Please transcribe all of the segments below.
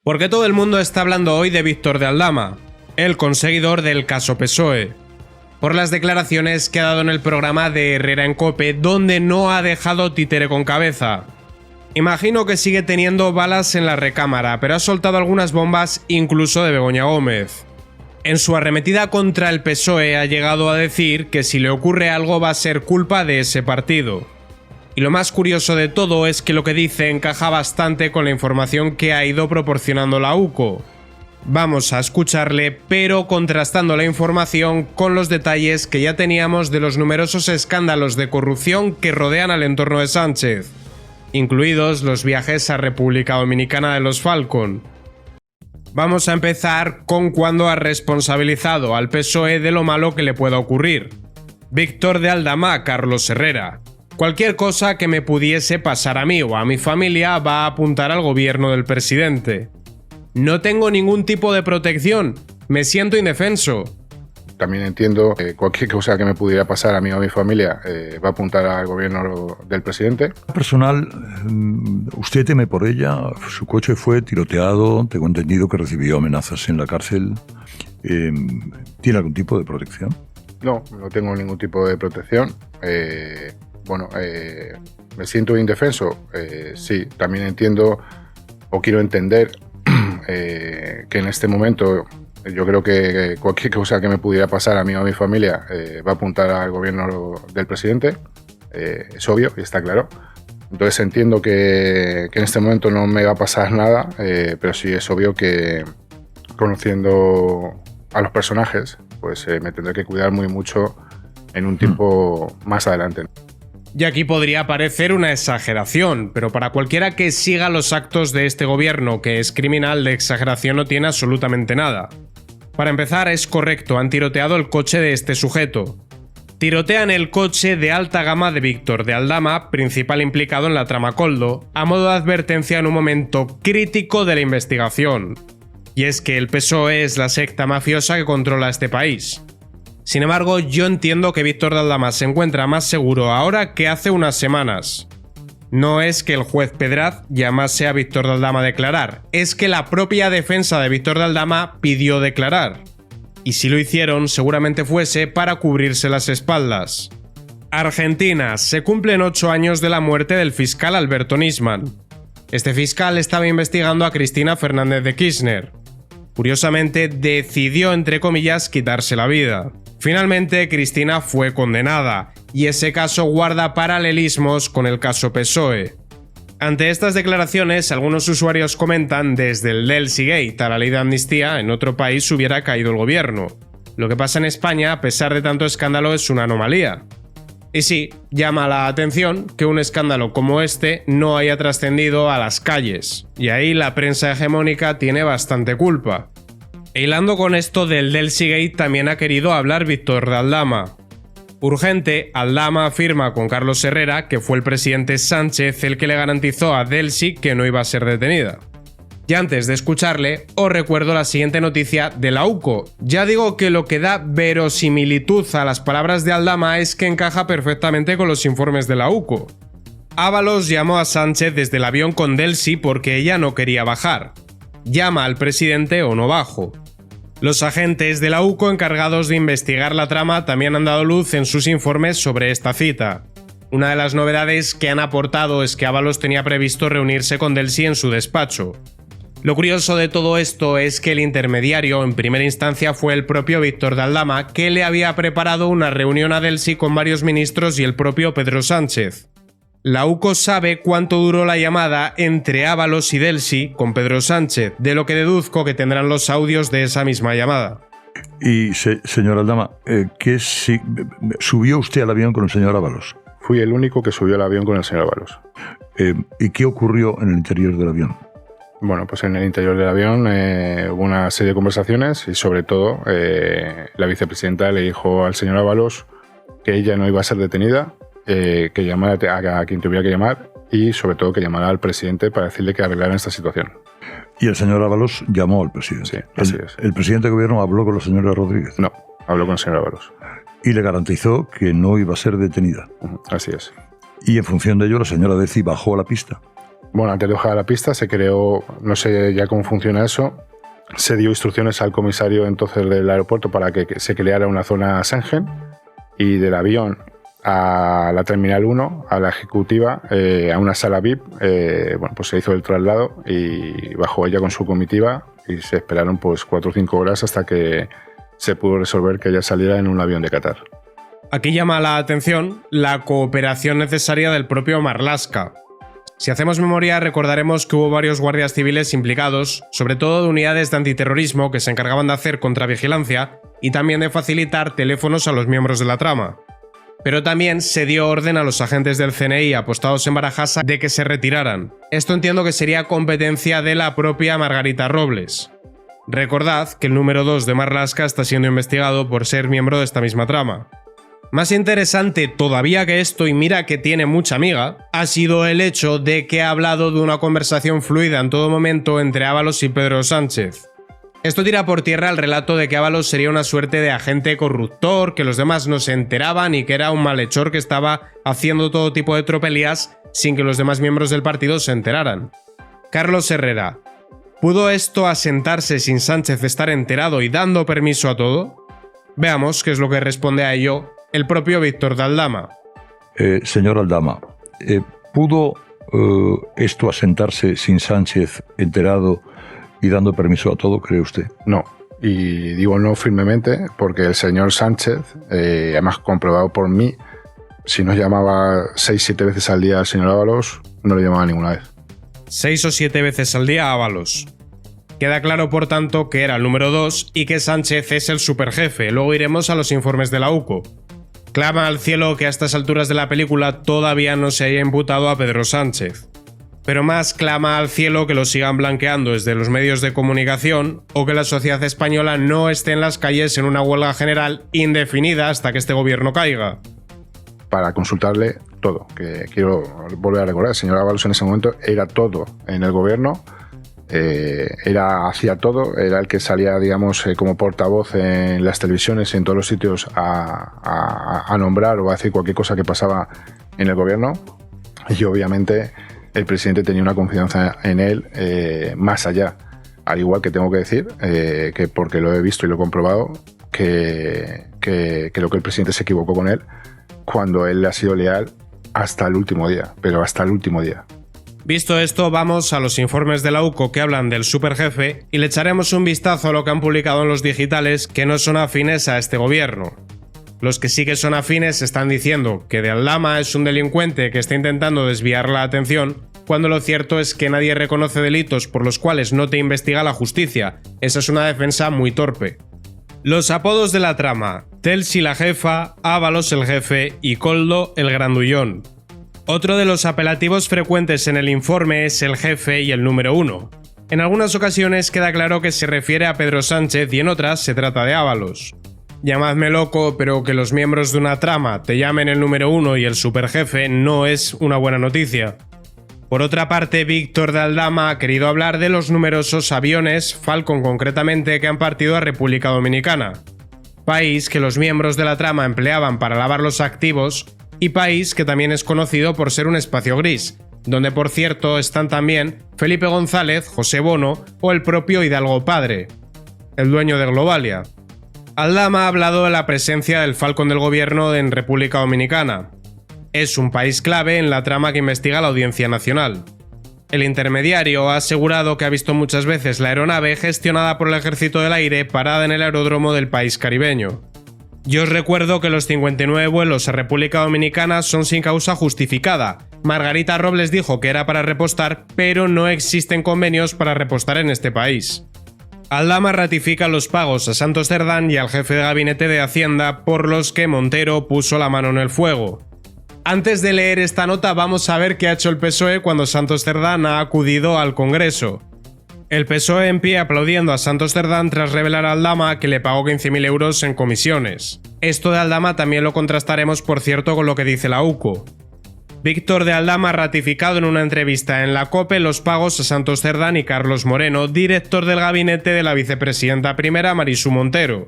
Porque todo el mundo está hablando hoy de Víctor de Aldama, el conseguidor del caso PSOE, por las declaraciones que ha dado en el programa de Herrera en COPE, donde no ha dejado títere con cabeza. Imagino que sigue teniendo balas en la recámara, pero ha soltado algunas bombas incluso de Begoña Gómez. En su arremetida contra el PSOE ha llegado a decir que si le ocurre algo va a ser culpa de ese partido. Y lo más curioso de todo es que lo que dice encaja bastante con la información que ha ido proporcionando la UCO. Vamos a escucharle, pero contrastando la información con los detalles que ya teníamos de los numerosos escándalos de corrupción que rodean al entorno de Sánchez, incluidos los viajes a República Dominicana de los Falcon. Vamos a empezar con cuando ha responsabilizado al PSOE de lo malo que le pueda ocurrir. Víctor de Aldama a Carlos Herrera. Cualquier cosa que me pudiese pasar a mí o a mi familia va a apuntar al gobierno del presidente. No tengo ningún tipo de protección, me siento indefenso. También entiendo que cualquier cosa que me pudiera pasar a mí o a mi familia va a apuntar al gobierno del presidente. Personal, usted teme por ella, su coche fue tiroteado, tengo entendido que recibió amenazas en la cárcel. ¿Tiene algún tipo de protección? No tengo ningún tipo de protección. ¿Me siento indefenso? Sí, también entiendo o quiero entender que en este momento yo creo que cualquier cosa que me pudiera pasar a mí o a mi familia va a apuntar al gobierno del presidente. Es obvio y está claro. Entonces entiendo que en este momento no me va a pasar nada, pero sí es obvio que conociendo a los personajes, pues me tendré que cuidar muy mucho en un tiempo más adelante. Y aquí podría parecer una exageración, pero para cualquiera que siga los actos de este gobierno, que es criminal, de exageración no tiene absolutamente nada. Para empezar, es correcto, han tiroteado el coche de este sujeto. Tirotean el coche de alta gama de Víctor de Aldama, principal implicado en la trama Koldo, a modo de advertencia en un momento crítico de la investigación. Y es que el PSOE es la secta mafiosa que controla este país. Sin embargo, yo entiendo que Víctor de Aldama se encuentra más seguro ahora que hace unas semanas. No es que el juez Pedraz llamase a Víctor de Aldama a declarar, es que la propia defensa de Víctor de Aldama pidió declarar. Y si lo hicieron, seguramente fuese para cubrirse las espaldas. Argentina, se cumplen 8 años de la muerte del fiscal Alberto Nisman. Este fiscal estaba investigando a Cristina Fernández de Kirchner. Curiosamente, decidió, entre comillas, quitarse la vida. Finalmente, Cristina fue condenada, y ese caso guarda paralelismos con el caso PSOE. Ante estas declaraciones, algunos usuarios comentan desde el Delsigate a la ley de amnistía, en otro país hubiera caído el gobierno. Lo que pasa en España, a pesar de tanto escándalo, es una anomalía. Y sí, llama la atención que un escándalo como este no haya trascendido a las calles, y ahí la prensa hegemónica tiene bastante culpa. E hilando con esto del Delsigate también ha querido hablar Víctor de Aldama. Urgente, Aldama afirma con Carlos Herrera que fue el presidente Sánchez el que le garantizó a Delsi que no iba a ser detenida. Y antes de escucharle, os recuerdo la siguiente noticia de la UCO. Ya digo que lo que da verosimilitud a las palabras de Aldama es que encaja perfectamente con los informes de la UCO. Ábalos llamó a Sánchez desde el avión con Delsi porque ella no quería bajar. Llama al presidente o no bajo. Los agentes de la UCO encargados de investigar la trama también han dado luz en sus informes sobre esta cita. Una de las novedades que han aportado es que Ábalos tenía previsto reunirse con Delsi en su despacho. Lo curioso de todo esto es que el intermediario en primera instancia fue el propio Víctor de Aldama, que le había preparado una reunión a Delsi con varios ministros y el propio Pedro Sánchez. La UCO sabe cuánto duró la llamada entre Ábalos y Delsi con Pedro Sánchez, de lo que deduzco que tendrán los audios de esa misma llamada. Y, señor Aldama, ¿subió usted al avión con el señor Ábalos? Fui el único que subió al avión con el señor Ábalos. ¿Y qué ocurrió en el interior del avión? Bueno, pues en el interior del avión hubo una serie de conversaciones y sobre todo la vicepresidenta le dijo al señor Ábalos que ella no iba a ser detenida, que llamara a quien tuviera que llamar y sobre todo que llamara al presidente para decirle que arreglaran esta situación. Y el señor Ábalos llamó al presidente. Sí, así es. ¿El presidente de gobierno habló con la señora Rodríguez? No, habló con el señor Ábalos. Y le garantizó que no iba a ser detenida. Así es. Y en función de ello la señora Delsi bajó a la pista. Bueno, antes de bajar a la pista se creó, no sé ya cómo funciona eso, se dio instrucciones al comisario entonces del aeropuerto para que se creara una zona Schengen, y del avión a la Terminal 1, a la ejecutiva, a una sala VIP, bueno, pues se hizo el traslado y bajó ella con su comitiva y se esperaron pues 4 o 5 horas hasta que se pudo resolver que ella saliera en un avión de Qatar. Aquí llama la atención la cooperación necesaria del propio Marlaska. Si hacemos memoria, recordaremos que hubo varios guardias civiles implicados, sobre todo de unidades de antiterrorismo que se encargaban de hacer contravigilancia y también de facilitar teléfonos a los miembros de la trama. Pero también se dio orden a los agentes del CNI apostados en Barajas de que se retiraran. Esto entiendo que sería competencia de la propia Margarita Robles. Recordad que el número 2 de Marlaska está siendo investigado por ser miembro de esta misma trama. Más interesante todavía que esto, y mira que tiene mucha amiga, ha sido el hecho de que ha hablado de una conversación fluida en todo momento entre Ábalos y Pedro Sánchez. Esto tira por tierra el relato de que Ábalos sería una suerte de agente corruptor, que los demás no se enteraban y que era un malhechor que estaba haciendo todo tipo de tropelías sin que los demás miembros del partido se enteraran. Carlos Herrera, ¿pudo esto asentarse sin Sánchez estar enterado y dando permiso a todo? Veamos qué es lo que responde a ello el propio Víctor de Aldama. Señor Aldama, ¿pudo esto asentarse sin Sánchez enterado y dando permiso a todo, cree usted? No, y digo no firmemente porque el señor Sánchez, además comprobado por mí, si no llamaba 6-7 veces al día al señor Ábalos, no le llamaba ninguna vez. 6 o 7 veces al día a Ábalos. Queda claro, por tanto, que era el número 2 y que Sánchez es el superjefe. Luego iremos a los informes de la UCO. Clama al cielo que a estas alturas de la película todavía no se haya imputado a Pedro Sánchez. Pero más clama al cielo que lo sigan blanqueando desde los medios de comunicación o que la sociedad española no esté en las calles en una huelga general indefinida hasta que este gobierno caiga. Para consultarle todo, que quiero volver a recordar, el señor Ábalos en ese momento era todo en el gobierno. Hacía todo, era el que salía, digamos, como portavoz en las televisiones y en todos los sitios a nombrar o a decir cualquier cosa que pasaba en el gobierno, y obviamente el presidente tenía una confianza en él más allá, al igual que tengo que decir, que porque lo he visto y lo he comprobado, que creo que el presidente se equivocó con él cuando él ha sido leal hasta el último día, pero hasta el último día. Visto esto, vamos a los informes de la UCO que hablan del superjefe y le echaremos un vistazo a lo que han publicado en los digitales que no son afines a este gobierno. Los que sí que son afines están diciendo que de Aldama es un delincuente que está intentando desviar la atención, cuando lo cierto es que nadie reconoce delitos por los cuales no te investiga la justicia. Esa es una defensa muy torpe. Los apodos de la trama: Telsi la jefa, Ábalos el jefe y Koldo el grandullón. Otro de los apelativos frecuentes en el informe es el jefe y el número 1. En algunas ocasiones queda claro que se refiere a Pedro Sánchez y en otras se trata de Ábalos. Llamadme loco, pero que los miembros de una trama te llamen el número 1 y el superjefe no es una buena noticia. Por otra parte, Víctor de Aldama ha querido hablar de los numerosos aviones, Falcon concretamente, que han partido a República Dominicana, país que los miembros de la trama empleaban para lavar los activos y país que también es conocido por ser un espacio gris, donde por cierto están también Felipe González, José Bono o el propio Hidalgo padre, el dueño de Globalia. Aldama ha hablado de la presencia del Falcon del gobierno en República Dominicana. Es un país clave en la trama que investiga la Audiencia Nacional. El intermediario ha asegurado que ha visto muchas veces la aeronave gestionada por el Ejército del Aire parada en el aeródromo del país caribeño. Yo os recuerdo que los 59 vuelos a República Dominicana son sin causa justificada. Margarita Robles dijo que era para repostar, pero no existen convenios para repostar en este país. Aldama ratifica los pagos a Santos Cerdán y al jefe de gabinete de Hacienda por los que Montero puso la mano en el fuego. Antes de leer esta nota vamos a ver qué ha hecho el PSOE cuando Santos Cerdán ha acudido al Congreso. El PSOE en pie aplaudiendo a Santos Cerdán tras revelar a Aldama que le pagó 15.000 euros en comisiones. Esto de Aldama también lo contrastaremos, por cierto, con lo que dice la UCO. Víctor de Aldama ha ratificado en una entrevista en la COPE los pagos a Santos Cerdán y Carlos Moreno, director del gabinete de la vicepresidenta primera Marisú Montero.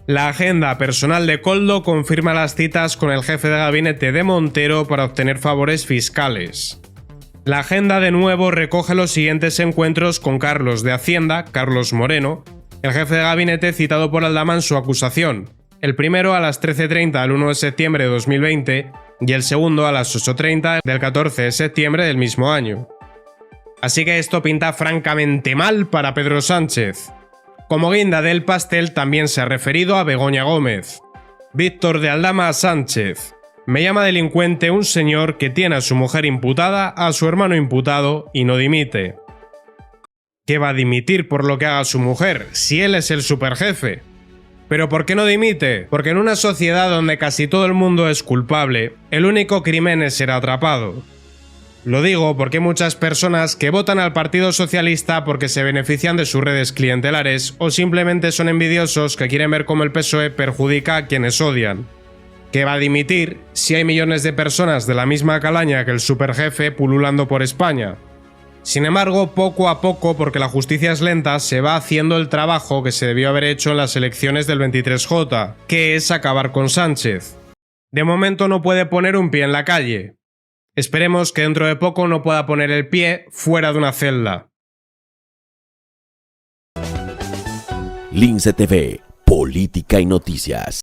La agenda personal de Koldo confirma las citas con el jefe de gabinete de Montero para obtener favores fiscales. La agenda de nuevo recoge los siguientes encuentros con Carlos de Hacienda, Carlos Moreno, el jefe de gabinete citado por Aldama en su acusación, el primero a las 13:30 del 1 de septiembre de 2020 y el segundo a las 8:30 del 14 de septiembre del mismo año. Así que esto pinta francamente mal para Pedro Sánchez. Como guinda del pastel también se ha referido a Begoña Gómez. Víctor de Aldama a Sánchez. Me llama delincuente un señor que tiene a su mujer imputada, a su hermano imputado y no dimite. ¿Qué va a dimitir por lo que haga su mujer, si él es el superjefe? ¿Pero por qué no dimite? Porque en una sociedad donde casi todo el mundo es culpable, el único crimen es ser atrapado. Lo digo porque hay muchas personas que votan al Partido Socialista porque se benefician de sus redes clientelares o simplemente son envidiosos que quieren ver cómo el PSOE perjudica a quienes odian. ¿Qué va a dimitir si hay millones de personas de la misma calaña que el superjefe pululando por España? Sin embargo, poco a poco, porque la justicia es lenta, se va haciendo el trabajo que se debió haber hecho en las elecciones del 23J, que es acabar con Sánchez. De momento no puede poner un pie en la calle. Esperemos que dentro de poco no pueda poner el pie fuera de una celda. Lince TV, Política y Noticias.